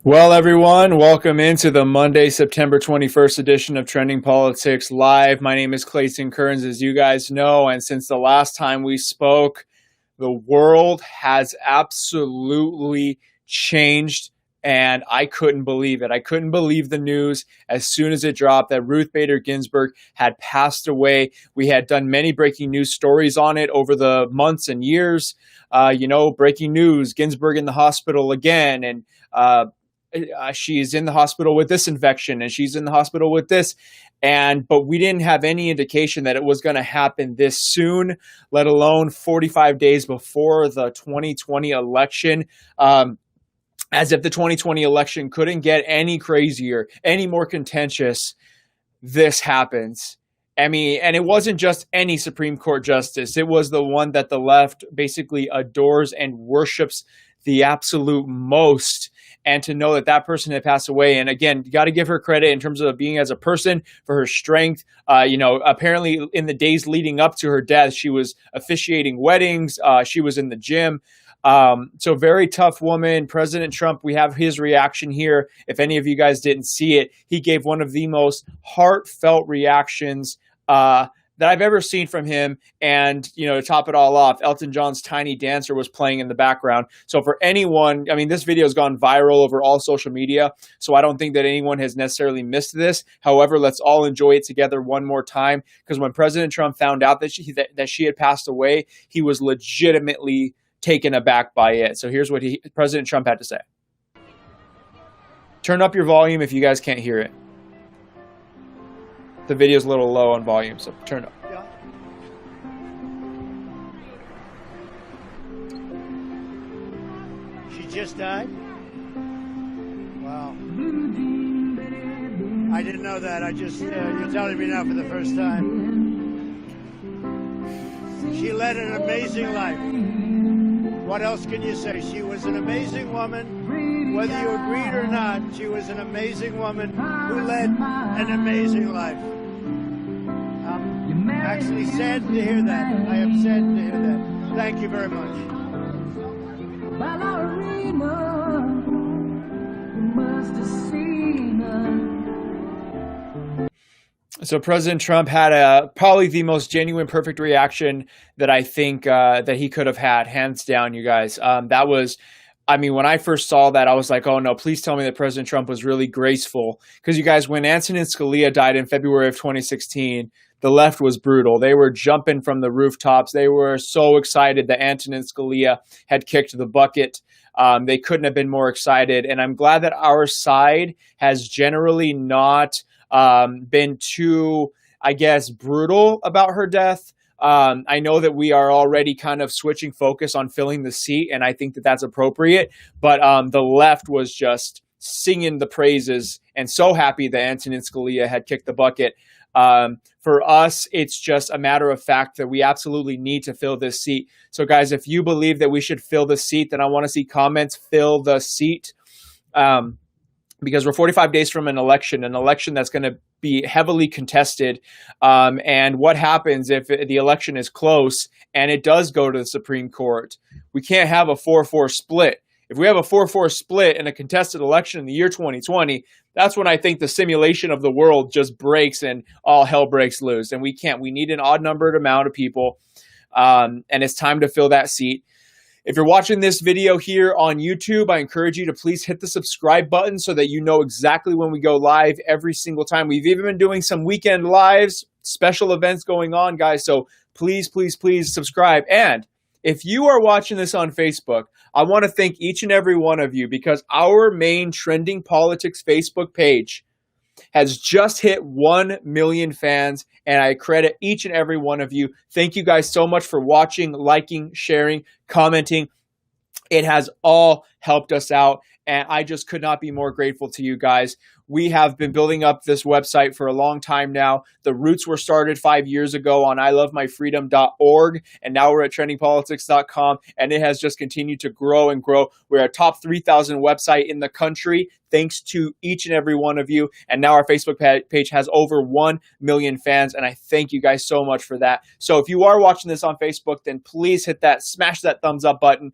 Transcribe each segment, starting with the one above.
Well, everyone, welcome into the Monday, September 21st edition of Trending Politics Live. My name is Clayton Kearns, as you guys know, and since the last time we spoke, the world has absolutely changed, and I couldn't believe it. I couldn't believe the news as soon as it dropped that Ruth Bader Ginsburg had passed away. We had done many breaking news stories on it over the months and years. Breaking news, Ginsburg in the hospital again, and she's in the hospital with this infection and she's in the hospital with this. But we didn't have any indication that it was going to happen this soon, let alone 45 days before the 2020 election. As if the 2020 election couldn't get any crazier, any more contentious, this happens. I mean, and it wasn't just any Supreme Court justice. It was the one that the left basically adores and worships the absolute most. And to know that that person had passed away. And again, you got to give her credit in terms of being as a person, for her strength. Apparently in the days leading up to her death, she was officiating weddings. She was in the gym. So very tough woman. President Trump, we have his reaction here. If any of you guys didn't see it, he gave one of the most heartfelt reactions that I've ever seen from him. And, to top it all off, Elton John's Tiny Dancer was playing in the background. So for anyone, this video has gone viral over all social media. So I don't think that anyone has necessarily missed this. However, let's all enjoy it together one more time. Because when President Trump found out that she had passed away, he was legitimately taken aback by it. So here's what President Trump had to say. Turn up your volume if you guys can't hear it. The video's a little low on volume, so turn it up. Yeah. She just died? Wow. I didn't know that. You're telling me now for the first time. She led an amazing life. What else can you say? She was an amazing woman. Whether you agreed or not, she was an amazing woman who led an amazing life. I'm actually sad to hear that. I am sad to hear that. Thank you very much. So President Trump had probably the most genuine, perfect reaction that I think that he could have had, hands down, you guys. That was, when I first saw that, I was like, oh no, please tell me that President Trump was really graceful. Because you guys, when Antonin Scalia died in February of 2016, the left was brutal. They were jumping from the rooftops. They were so excited that Antonin Scalia had kicked the bucket. They couldn't have been more excited. And I'm glad that our side has generally not been too, brutal about her death. I know that we are already kind of switching focus on filling the seat, and I think that that's appropriate. But the left was just singing the praises and so happy that Antonin Scalia had kicked the bucket. For us, it's just a matter of fact that we absolutely need to fill this seat. So guys, if you believe that we should fill the seat, then I want to see comments, fill the seat. Because we're 45 days from an election that's going to be heavily contested. And what happens if the election is close and it does go to the Supreme Court? We can't have a 4-4 split. If we have a 4-4 split in a contested election in the year 2020, that's when I think the simulation of the world just breaks and all hell breaks loose. And we can't. We need an odd-numbered amount of people, and it's time to fill that seat. If you're watching this video here on YouTube, I encourage you to please hit the subscribe button so that you know exactly when we go live every single time. We've even been doing some weekend lives, special events going on, guys. So please, please, please subscribe. And if you are watching this on Facebook, I want to thank each and every one of you, because our main Trending Politics Facebook page has just hit 1 million fans, and I credit each and every one of you. Thank you guys so much for watching, liking, sharing, commenting. It has all helped us out, and I just could not be more grateful to you guys. We have been building up this website for a long time now. The roots were started 5 years ago on ilovemyfreedom.org, and now we're at trendingpolitics.com, and it has just continued to grow and grow. We're a top 3,000 website in the country. thanks to each and every one of you. And now our Facebook page has over 1 million fans, and I thank you guys so much for that. So if you are watching this on Facebook, then please hit that, smash that thumbs up button,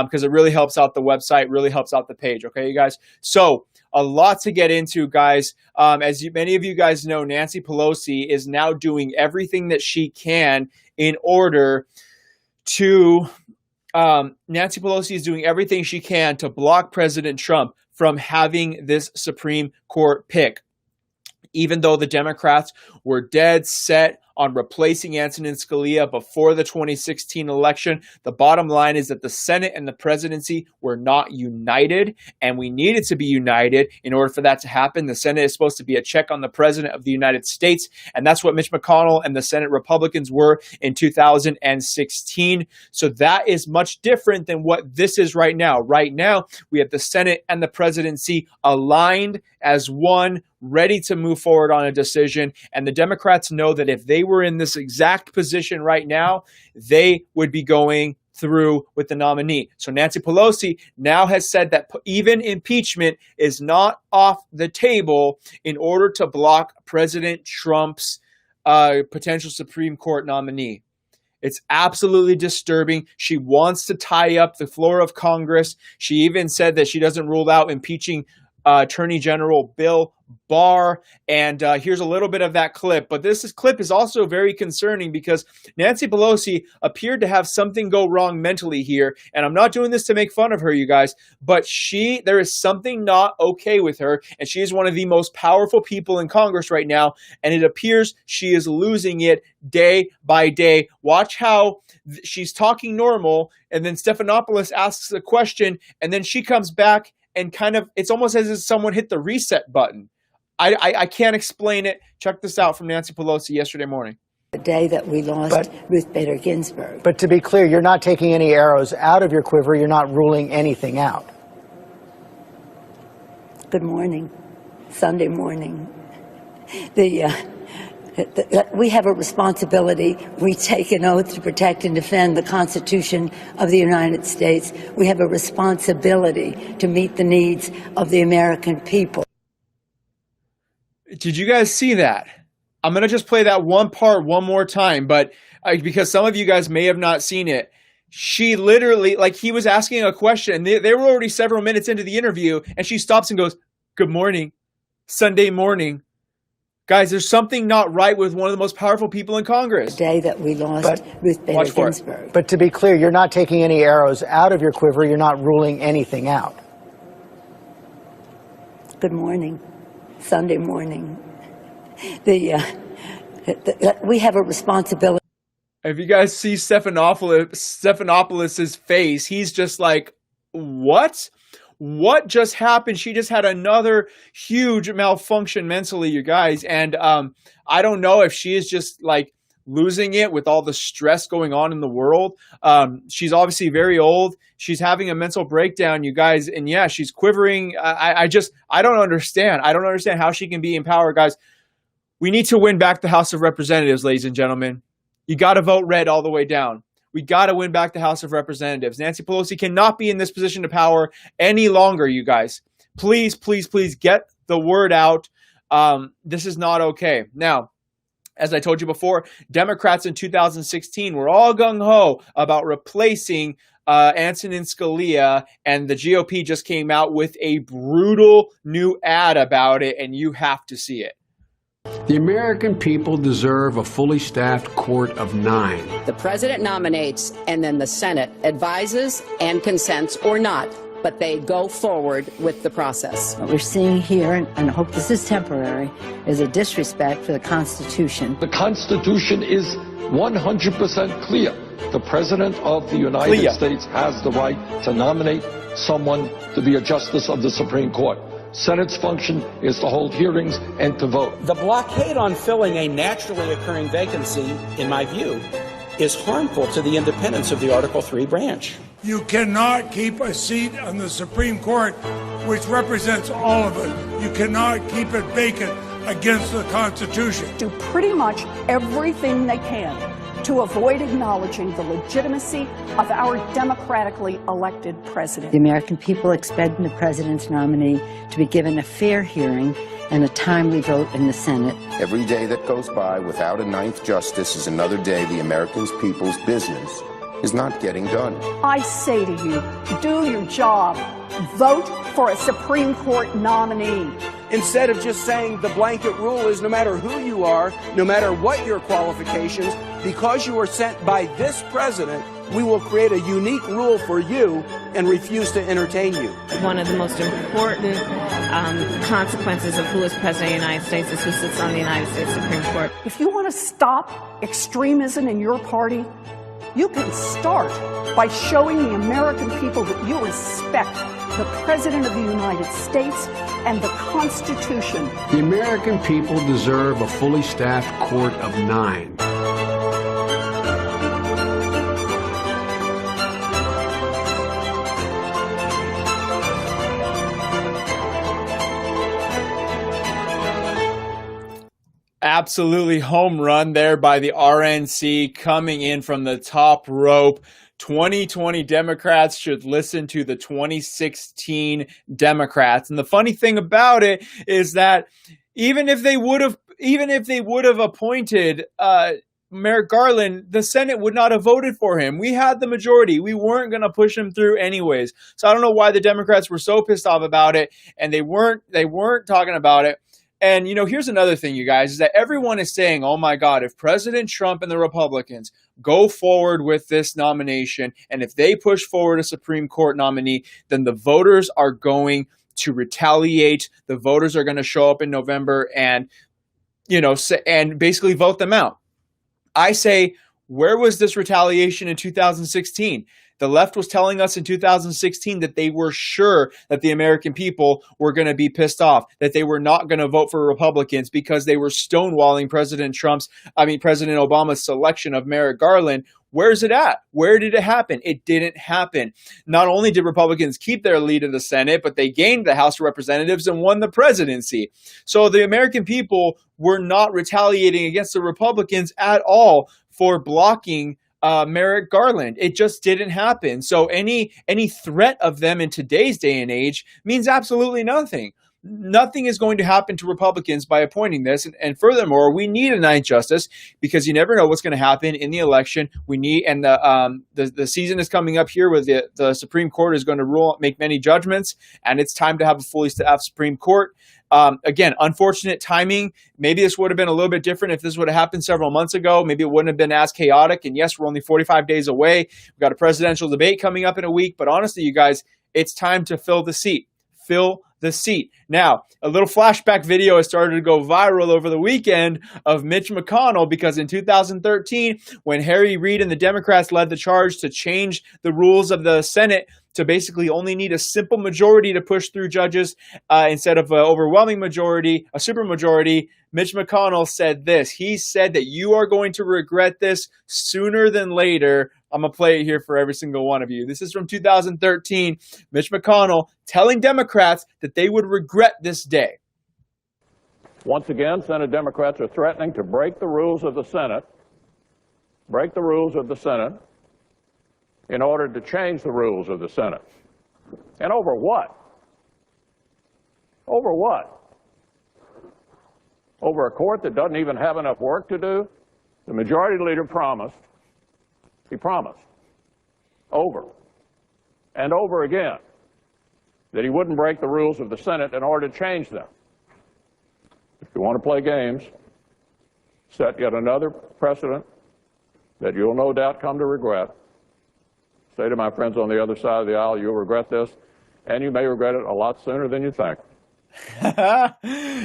because it really helps out the website, really helps out the page. Okay, you guys? So a lot to get into, guys. Many of you guys know, Nancy Pelosi is now doing everything that she can in order to Nancy Pelosi is doing everything she can to block President Trump from having this Supreme Court pick. Even though the Democrats were dead set on replacing Antonin Scalia before the 2016 election, the bottom line is that the Senate and the presidency were not united, and we needed to be united in order for that to happen. The Senate is supposed to be a check on the President of the United States, and that's what Mitch McConnell and the Senate Republicans were in 2016. So that is much different than what this is right now. Right now, we have the Senate and the presidency aligned as one, ready to move forward on a decision. And the Democrats know that if they were in this exact position right now, they would be going through with the nominee. So Nancy Pelosi now has said that even impeachment is not off the table in order to block President Trump's potential Supreme Court nominee. It's absolutely disturbing. She wants to tie up the floor of Congress. She even said that she doesn't rule out impeaching Attorney General Bill Barr. And here's a little bit of that clip. But this clip is also very concerning because Nancy Pelosi appeared to have something go wrong mentally here. And I'm not doing this to make fun of her, you guys, but there is something not okay with her. And she is one of the most powerful people in Congress right now. And it appears she is losing it day by day. Watch how she's talking normal. And then Stephanopoulos asks a question. And then she comes back and it's almost as if someone hit the reset button. I can't explain it. Check this out from Nancy Pelosi yesterday morning. The day that we lost Ruth Bader Ginsburg. But to be clear, you're not taking any arrows out of your quiver. You're not ruling anything out. Good morning. Sunday morning. We have a responsibility. We take an oath to protect and defend the Constitution of the United States. We have a responsibility to meet the needs of the American people. Did you guys see that? I'm going to just play that one part one more time, but because some of you guys may have not seen it, she literally, he was asking a question, and they were already several minutes into the interview, and she stops and goes, "Good morning, Sunday morning." Guys, there's something not right with one of the most powerful people in Congress. The day that we lost Ruth Bader Ginsburg. But to be clear, you're not taking any arrows out of your quiver. You're not ruling anything out. Good morning. Sunday morning. We have a responsibility. If you guys see Stephanopoulos' face, he's just like, what? What just happened? She just had another huge malfunction mentally, you guys. And I don't know if she is just losing it with all the stress going on in the world. She's obviously very old. She's having a mental breakdown, you guys. And yeah, she's quivering. I don't understand. I don't understand how she can be in power, guys. We need to win back the House of Representatives, ladies and gentlemen. You got to vote red all the way down. We got to win back the House of Representatives. Nancy Pelosi cannot be in this position of power any longer, you guys. Please, please, please get the word out. This is not okay. Now, as I told you before, Democrats in 2016 were all gung-ho about replacing Antonin Scalia, and the GOP just came out with a brutal new ad about it, and you have to see it. The American people deserve a fully staffed court of 9. The president nominates, and then the Senate advises and consents or not, but they go forward with the process. What we're seeing here, and I hope this is temporary, is a disrespect for the Constitution. The Constitution is 100% clear. The President of the United States has the right to nominate someone to be a justice of the Supreme Court. Senate's function is to hold hearings and to vote. The blockade on filling a naturally occurring vacancy, in my view, is harmful to the independence of the Article III branch. You cannot keep a seat on the Supreme Court, which represents all of us. You cannot keep it vacant against the Constitution. Do pretty much everything they can to avoid acknowledging the legitimacy of our democratically elected president. The American people expect the president's nominee to be given a fair hearing and a timely vote in the Senate. Every day that goes by without a ninth justice is another day the American people's business is not getting done. I say to you, do your job. Vote for a Supreme Court nominee. Instead of just saying the blanket rule is no matter who you are, no matter what your qualifications, because you are sent by this president, we will create a unique rule for you and refuse to entertain you. One of the most important consequences of who is president of the United States is who sits on the United States Supreme Court. If you want to stop extremism in your party, you can start by showing the American people that you respect the President of the United States and the Constitution. The American people deserve a fully staffed court of 9. Absolutely home run there by the RNC coming in from the top rope. 2020 Democrats should listen to the 2016 Democrats. And the funny thing about it is that even if they would have appointed Merrick Garland, the Senate would not have voted for him. We had the majority. We weren't going to push him through anyways. So I don't know why the Democrats were so pissed off about it, and they weren't talking about it. And, here's another thing, you guys, is that everyone is saying, oh, my God, if President Trump and the Republicans go forward with this nomination, and if they push forward a Supreme Court nominee, then the voters are going to retaliate. The voters are going to show up in November and, and basically vote them out. I say, where was this retaliation in 2016? The left was telling us in 2016 that they were sure that the American people were going to be pissed off, that they were not going to vote for Republicans because they were stonewalling President Obama's selection of Merrick Garland. Where's it at? Where did it happen? It didn't happen. Not only did Republicans keep their lead in the Senate, but they gained the House of Representatives and won the presidency. So the American people were not retaliating against the Republicans at all for blocking Merrick Garland. It just didn't happen. So any threat of them in today's day and age means absolutely nothing. Nothing is going to happen to Republicans by appointing this. And furthermore, we need a ninth justice because you never know what's going to happen in the election. The season is coming up here where the Supreme Court is going to make many judgments, and it's time to have a fully staffed Supreme Court. Again, unfortunate timing. Maybe this would have been a little bit different if this would have happened several months ago. Maybe it wouldn't have been as chaotic. And yes, we're only 45 days away. We've got a presidential debate coming up in a week. But honestly, you guys, it's time to fill the seat. Fill the seat. Now, a little flashback video has started to go viral over the weekend of Mitch McConnell because in 2013, when Harry Reid and the Democrats led the charge to change the rules of the Senate to basically only need a simple majority to push through judges instead of an overwhelming majority, a supermajority, Mitch McConnell said this. He said that you are going to regret this sooner than later. I'm going to play it here for every single one of you. This is from 2013. Mitch McConnell telling Democrats that they would regret this day. Once again, Senate Democrats are threatening to break the rules of the Senate, in order to change the rules of the Senate. And over what? Over what? Over a court that doesn't even have enough work to do? The majority leader promised. He promised over and over again that he wouldn't break the rules of the Senate in order to change them. If you want to play games, set yet another precedent that you'll no doubt come to regret. Say to my friends on the other side of the aisle, you'll regret this, and you may regret it a lot sooner than you think.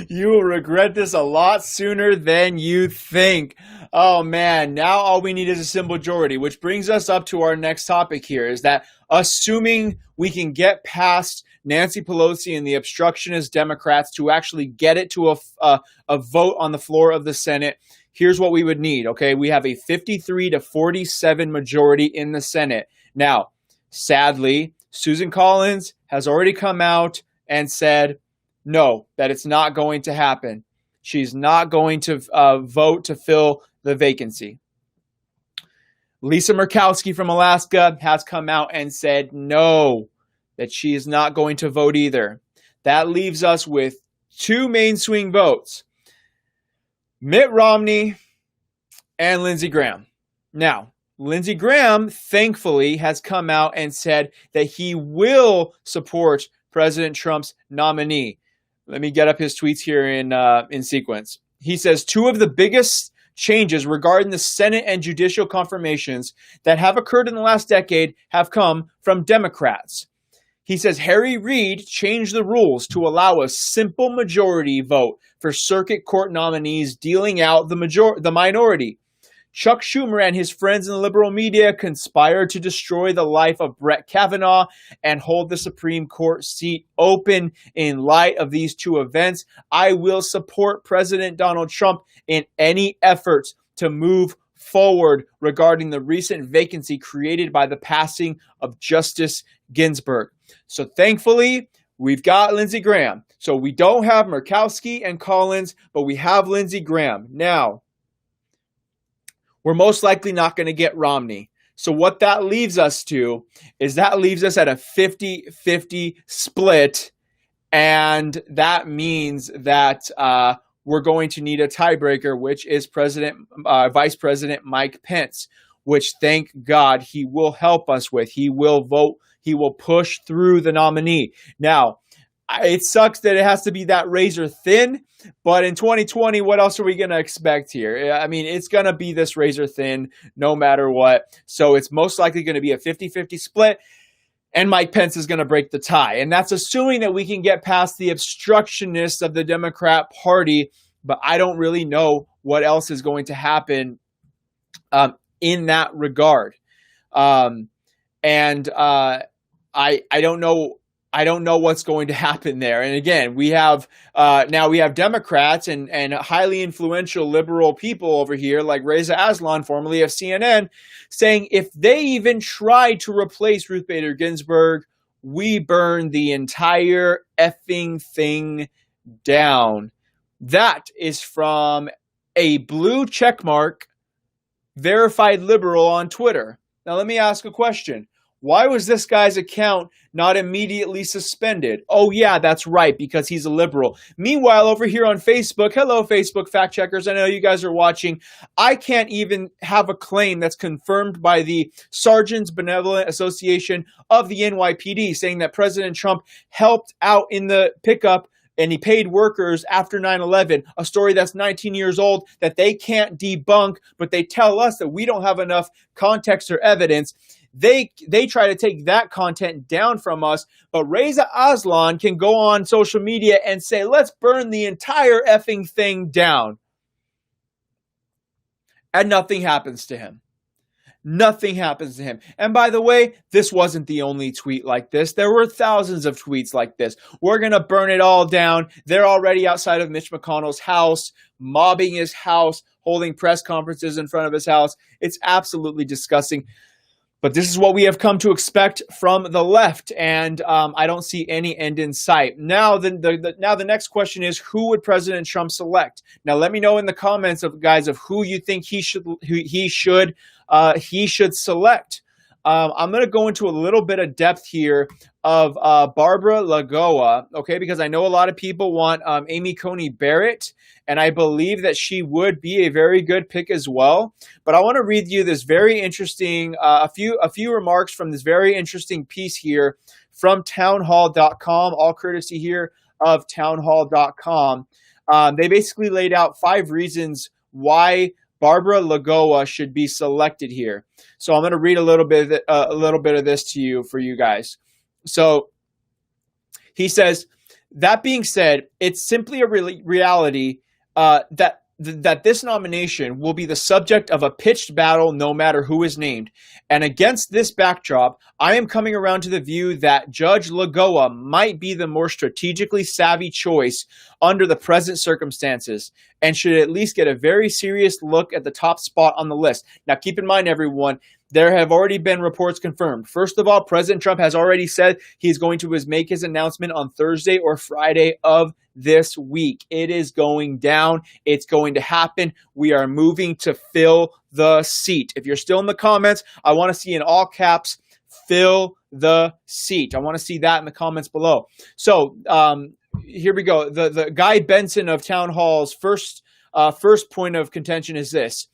You will regret this a lot sooner than you think. Oh man, now all we need is a simple majority, which brings us up to our next topic here, is that assuming we can get past Nancy Pelosi and the obstructionist Democrats to actually get it to a vote on the floor of the Senate, here's what we would need, okay? We have a 53 to 47 majority in the Senate. Now, sadly, Susan Collins has already come out and said, no, that it's not going to happen. She's not going to vote to fill the vacancy. Lisa Murkowski from Alaska has come out and said no, that she is not going to vote either. That leaves us with two main swing votes, Mitt Romney and Lindsey Graham. Now, Lindsey Graham, thankfully, has come out and said that he will support President Trump's nominee. Let me get up his tweets here in sequence. He says, two of the biggest changes regarding the Senate and judicial confirmations that have occurred in the last decade have come from Democrats. He says Harry Reid changed the rules to allow a simple majority vote for circuit court nominees, dealing out the minority. Chuck Schumer and his friends in the liberal media conspired to destroy the life of Brett Kavanaugh and hold the Supreme Court seat open. In light of these two events, I will support President Donald Trump in any efforts to move forward regarding the recent vacancy created by the passing of Justice Ginsburg. So thankfully, we've got Lindsey Graham. So we don't have Murkowski and Collins, but we have Lindsey Graham. Now, we're most likely not going to get Romney. So what that leaves us to is that leaves us at a 50-50 split. And that means that we're going to need a tiebreaker, which is Vice President Mike Pence, which thank God he will help us with. He will vote. He will push through the nominee. Now, it sucks that it has to be that razor thin, but in 2020, what else are we going to expect here? I mean, it's going to be this razor thin no matter what. So it's most likely going to be a 50-50 split, and Mike Pence is going to break the tie. And that's assuming that we can get past the obstructionists of the Democrat Party, but I don't really know what else is going to happen in that regard. I don't know. I don't know what's going to happen there. And again, we have now we have Democrats and highly influential liberal people over here like Reza Aslan, formerly of CNN, saying if they even try to replace Ruth Bader Ginsburg, we burn the entire effing thing down. That is from a blue checkmark verified liberal on Twitter. Now let me ask a question. Why was this guy's account not immediately suspended? Oh, yeah, that's right, because he's a liberal. Meanwhile, over here on Facebook, hello, Facebook fact checkers. I know you guys are watching. I can't even have a claim that's confirmed by the Sergeants Benevolent Association of the NYPD saying that President Trump helped out in the pickup and he paid workers after 9/11, a story that's 19 years old that they can't debunk, but they tell us that we don't have enough context or evidence. They try to take that content down from us, but Reza Aslan can go on social media and say, let's burn the entire effing thing down. And nothing happens to him. Nothing happens to him. And by the way, this wasn't the only tweet like this. There were thousands of tweets like this. We're going to burn it all down. They're already outside of Mitch McConnell's house, mobbing his house, holding press conferences in front of his house. It's absolutely disgusting. But this is what we have come to expect from the left, and I don't see any end in sight. Now, the next question is, who would President Trump select? Now, let me know in the comments, guys, of who you think he should select. I'm going to go into a little bit of depth here of Barbara Lagoa, okay, because I know a lot of people want Amy Coney Barrett, and I believe that she would be a very good pick as well. But I want to read you this very interesting, a few remarks from this very interesting piece here from townhall.com, all courtesy here of townhall.com. They basically laid out 5 reasons why Barbara Lagoa should be selected here. So I'm going to read a little bit of this to you for you guys. So he says, that being said, it's simply a reality that this nomination will be the subject of a pitched battle no matter who is named. And against this backdrop, I am coming around to the view that Judge Lagoa might be the more strategically savvy choice under the present circumstances and should at least get a very serious look at the top spot on the list. Now, keep in mind, everyone, there have already been reports confirmed. First of all, President Trump has already said he's going to make his announcement on Thursday or Friday of this week. It is going down. It's going to happen. We are moving to fill the seat. If you're still in the comments, I want to see in all caps, fill the seat. I want to see that in the comments below. So here we go. The Guy Benson of Town Hall's first point of contention is this.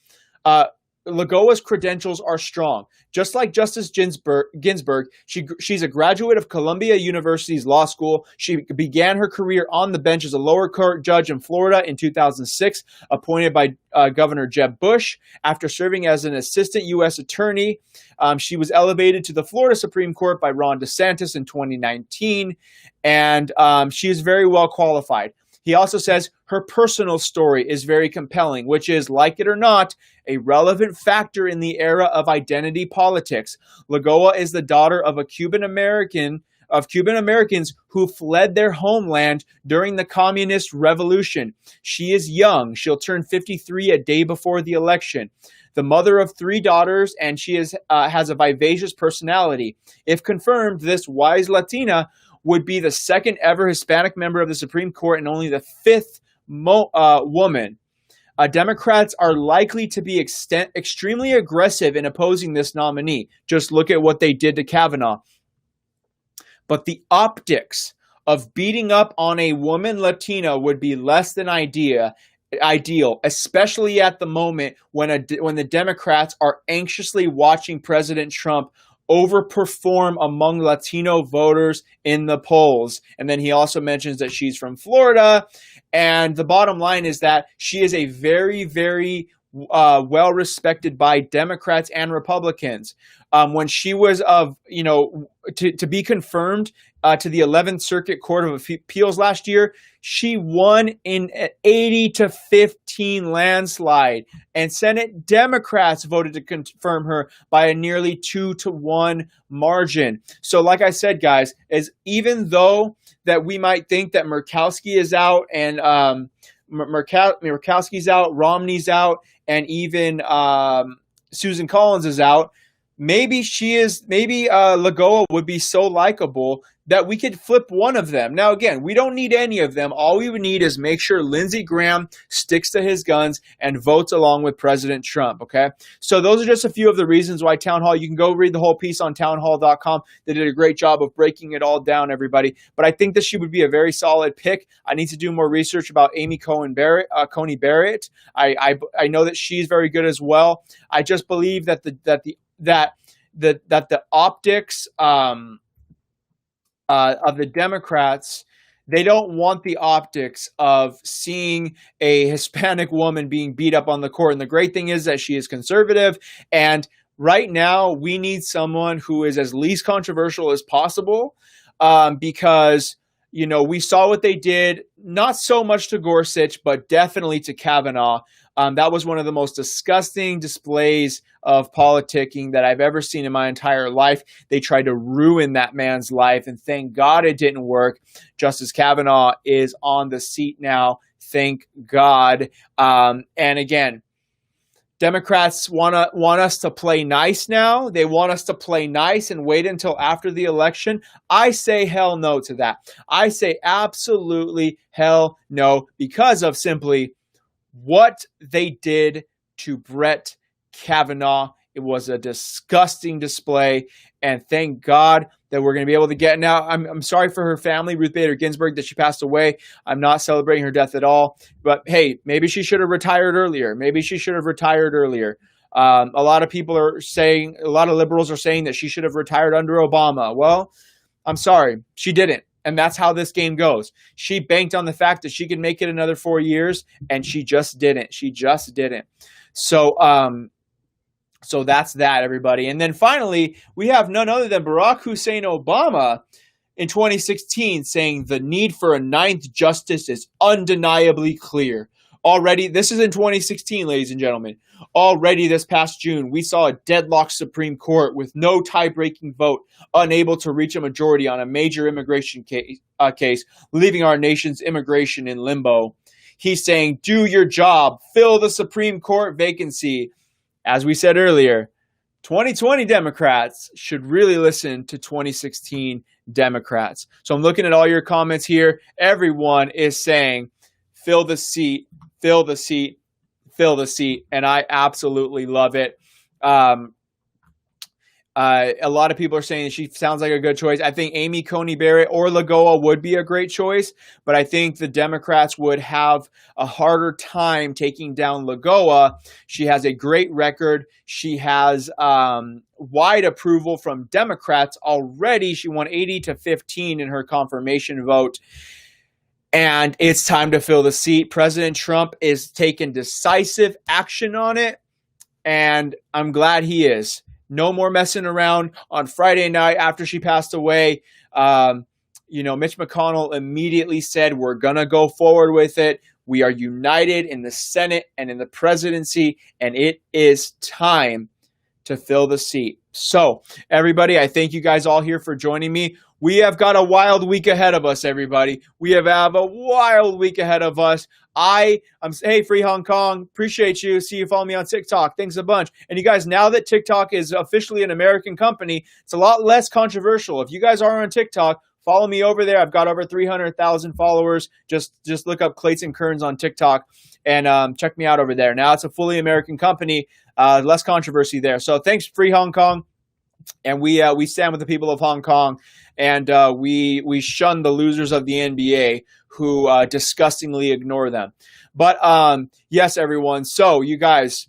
Lagoa's credentials are strong. Just like Justice Ginsburg, she's a graduate of Columbia University's law school. She began her career on the bench as a lower court judge in Florida in 2006, appointed by Governor Jeb Bush. After serving as an assistant U.S. attorney, she was elevated to the Florida Supreme Court by Ron DeSantis in 2019, and she is very well qualified. He also says her personal story is very compelling, which is, like it or not, a relevant factor in the era of identity politics. Lagoa is the daughter of Cuban Americans who fled their homeland during the Communist Revolution. She is young. She'll turn 53 a day before the election. The mother of 3 daughters, and she has a vivacious personality. If confirmed, this wise Latina would be the second ever Hispanic member of the Supreme Court and only the 5th woman. Democrats are likely to be extremely aggressive in opposing this nominee. Just look at what they did to Kavanaugh. But the optics of beating up on a woman Latina would be less than ideal, especially at the moment when the Democrats are anxiously watching President Trump overperform among Latino voters in the polls. And then he also mentions that she's from Florida. And the bottom line is that she is a very, very well respected by Democrats and Republicans. When she was to be confirmed to the 11th Circuit Court of Appeals last year, she won in an 80-15 landslide, and Senate Democrats voted to confirm her by a nearly 2-1 margin. So like I said, guys, even though that we might think that Murkowski is out and Murkowski's out, Romney's out, and even Susan Collins is out, maybe Lagoa would be so likable that we could flip one of them. Now, again, we don't need any of them. All we would need is make sure Lindsey Graham sticks to his guns and votes along with President Trump, okay? So those are just a few of the reasons why Town Hall, you can go read the whole piece on townhall.com. They did a great job of breaking it all down, everybody. But I think that she would be a very solid pick. I need to do more research about Amy Coney Barrett. I know that she's very good as well. I just believe that the optics of the Democrats, they don't want the optics of seeing a Hispanic woman being beat up on the court. And the great thing is that she is conservative. And right now, we need someone who is as least controversial as possible because, we saw what they did, not so much to Gorsuch, but definitely to Kavanaugh. That was one of the most disgusting displays of politicking that I've ever seen in my entire life. They tried to ruin that man's life, and thank God it didn't work. Justice Kavanaugh is on the seat now. Thank God. And again, Democrats want us to play nice now. They want us to play nice and wait until after the election. I say hell no to that. I say absolutely hell no because of simply what they did to Brett Kavanaugh. It was a disgusting display, and thank God that we're going to be able to get now. I'm sorry for her family, Ruth Bader Ginsburg, that she passed away. I'm not celebrating her death at all, but hey, maybe she should have retired earlier. A lot of people are saying, a lot of liberals are saying that she should have retired under Obama. Well, I'm sorry, she didn't. And that's how this game goes. She banked on the fact that she could make it another 4 years, and she just didn't. So that's that, everybody. And then finally, we have none other than Barack Hussein Obama in 2016 saying the need for a 9th justice is undeniably clear. Already, this is in 2016, ladies and gentlemen. Already this past June, we saw a deadlocked Supreme Court with no tie-breaking vote, unable to reach a majority on a major immigration case, leaving our nation's immigration in limbo. He's saying, do your job, fill the Supreme Court vacancy. As we said earlier, 2020 Democrats should really listen to 2016 Democrats. So I'm looking at all your comments here. Everyone is saying, fill the seat, fill the seat, fill the seat. And I absolutely love it. A lot of people are saying she sounds like a good choice. I think Amy Coney Barrett or Lagoa would be a great choice, but I think the Democrats would have a harder time taking down Lagoa. She has a great record. She has wide approval from Democrats already. She won 80-15 in her confirmation vote. And it's time to fill the seat. President Trump is taking decisive action on it, and I'm glad he is. No more messing around. On Friday night after she passed away, Mitch McConnell immediately said, we're going to go forward with it. We are united in the Senate and in the presidency, and it is time to fill the seat. So, everybody, I thank you guys all here for joining me. We have got a wild week ahead of us, everybody. We have a wild week ahead of us. Hey, Free Hong Kong, appreciate you. See you, follow me on TikTok. Thanks a bunch. And you guys, now that TikTok is officially an American company, it's a lot less controversial. If you guys are on TikTok, follow me over there. I've got over 300,000 followers. Just look up Clayton Kearns on TikTok and check me out over there. Now it's a fully American company, less controversy there. So thanks, Free Hong Kong. And we stand with the people of Hong Kong, and we shun the losers of the NBA who disgustingly ignore them. But yes, everyone. So you guys,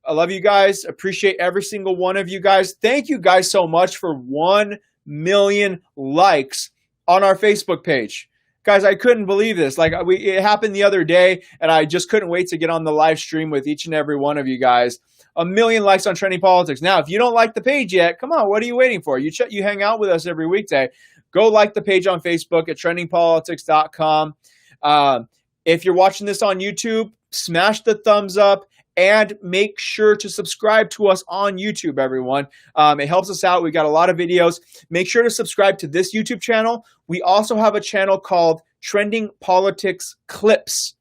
I love you guys. Appreciate every single one of you guys. Thank you guys so much for 1 million likes on our Facebook page. Guys, I couldn't believe this. It happened the other day, and I just couldn't wait to get on the live stream with each and every one of you guys. 1 million likes on Trending Politics. Now, if you don't like the page yet, come on, what are you waiting for? You hang out with us every weekday. Go like the page on Facebook at trendingpolitics.com. If you're watching this on YouTube, smash the thumbs up and make sure to subscribe to us on YouTube, everyone. It helps us out. We've got a lot of videos. Make sure to subscribe to this YouTube channel. We also have a channel called Trending Politics Clips,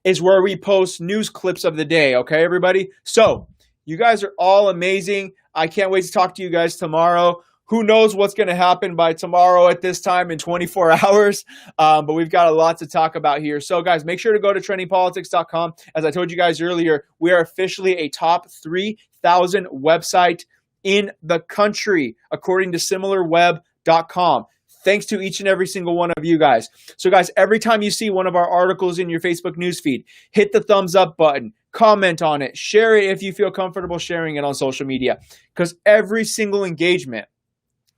is where we post news clips of the day. Okay, everybody? So you guys are all amazing. I can't wait to talk to you guys tomorrow. Who knows what's going to happen by tomorrow at this time in 24 hours, but we've got a lot to talk about here. So, guys, make sure to go to trendingpolitics.com. As I told you guys earlier, we are officially a top 3,000 website in the country, according to similarweb.com. Thanks to each and every single one of you guys. So, guys, every time you see one of our articles in your Facebook newsfeed, hit the thumbs up button. Comment on it. Share it if you feel comfortable sharing it on social media, because every single engagement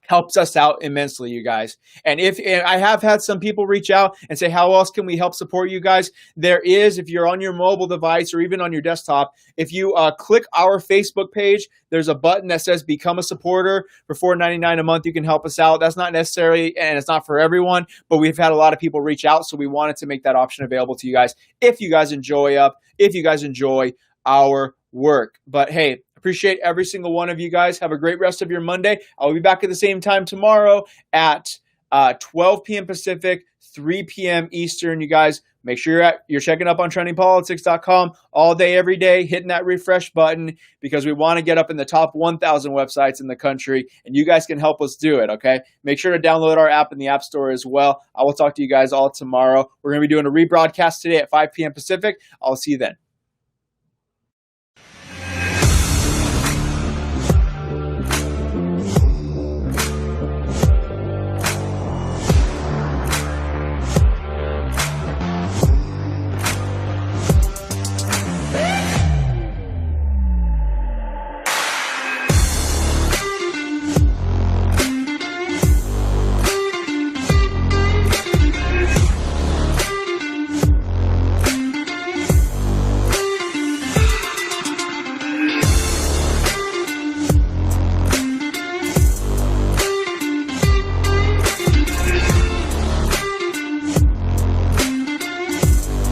helps us out immensely, you guys. And I have had some people reach out and say, how else can we help support you guys? There is, if you're on your mobile device or even on your desktop, if you click our Facebook page, there's a button that says become a supporter. For $4.99 a month, you can help us out. That's not necessary, and it's not for everyone, but we've had a lot of people reach out, so we wanted to make that option available to you guys if you guys enjoy our work. But hey, appreciate every single one of you guys. Have a great rest of your Monday. I'll be back at the same time tomorrow at 12 p.m. Pacific, 3 p.m. Eastern. You guys, make sure you're checking up on trendingpolitics.com all day, every day, hitting that refresh button, because we want to get up in the top 1,000 websites in the country, and you guys can help us do it, okay? Make sure to download our app in the App Store as well. I will talk to you guys all tomorrow. We're going to be doing a rebroadcast today at 5 p.m. Pacific. I'll see you then.